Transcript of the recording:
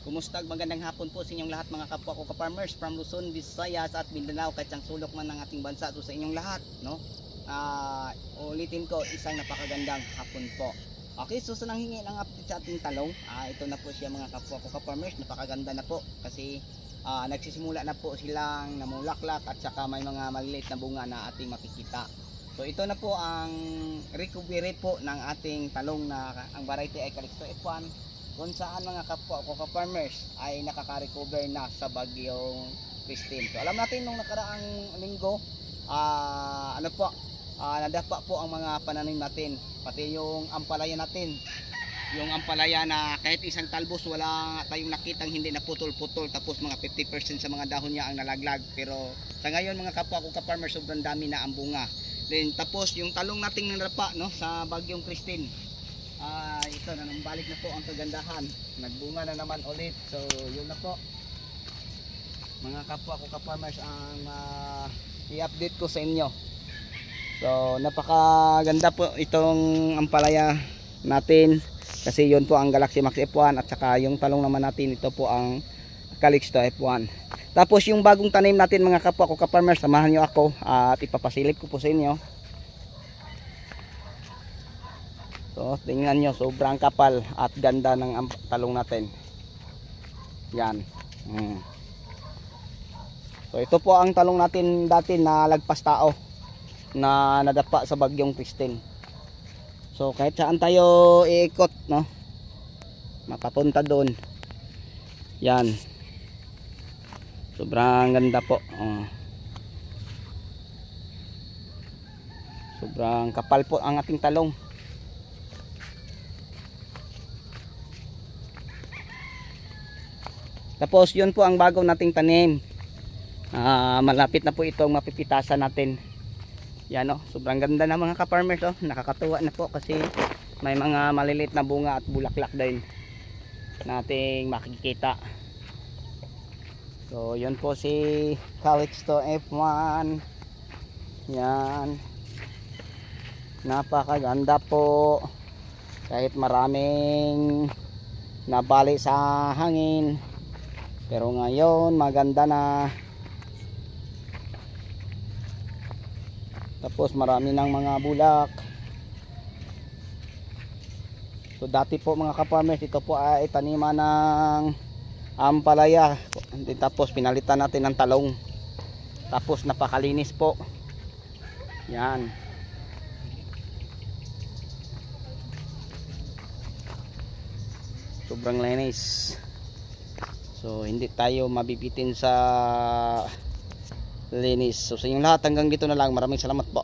Kumusta, magandang hapon po sa inyong lahat mga kapwa ko ka-farmers from Luzon, Visayas at Mindanao, kahit sang sulok man ng ating bansa. So sa inyong lahat, no? Ulitin ko, isang napakagandang hapon po. Okay, so sa nanghingi ng update sa ating talong, ito na po siya mga kapwa ko ka-farmers. Napakaganda na po kasi nagsisimula na po silang namulaklak at saka may mga maliliit na bunga na ating makikita. So ito na po ang recovery po ng ating talong na ang variety ay Calixto F1, kung saan mga kapwa ko ka-farmers ay nakaka-recover na sa bagyong Christine. So alam natin nung nakaraang linggo, nadapa po ang mga pananim natin, pati yung ampalaya natin. Yung ampalaya na kahit isang talbos wala tayong nakitang hindi na putol-putol, tapos mga 50% sa mga dahon niya ang nalaglag. Pero sa ngayon mga kapwa ko ka-farmers, sobrang dami na ang bunga. Then tapos yung talong nating nanapa, no, sa bagyong Christine, ito na, balik na po ang kagandahan, nagbunga na naman ulit. So yun na po mga kapwa ko ka-farmers ang i-update ko sa inyo. So napakaganda po itong ampalaya natin kasi yun po ang Galaxy Max F1, at saka yung talong naman natin, ito po ang Calixto F1. Tapos yung bagong tanim natin mga kapwa ko ka-farmers, samahan nyo ako at ipapasilip ko po sa inyo. So tingnan nyo, sobrang kapal at ganda ng talong natin. Yan. So ito po ang talong natin dati na lagpas tao, na nadapa sa bagyong Christine. So kahit saan tayo iikot, no, mapapunta doon. Yan. Sobrang ganda po. Sobrang kapal po ang ating talong. Tapos yun po ang bago nating tanim. Malapit na po itong mapipitasan natin. Yan, no? Sobrang ganda na mga ka-farmers, oh. Nakakatuwa na po kasi may mga maliliit na bunga at bulaklak din nating makikita. So yun po si Calixto F1. Yan. Napakaganda po. Kahit maraming nabali sa hangin, pero ngayon maganda na. Tapos marami ng mga bulak. So dati po mga ka-farmers, ito po ay taniman ng ampalaya. Tapos pinalitan natin ng talong. Tapos napakalinis po. Yan. Sobrang linis. So hindi tayo mabibitin sa linis. So sa inyong lahat, hanggang dito na lang. Maraming salamat po.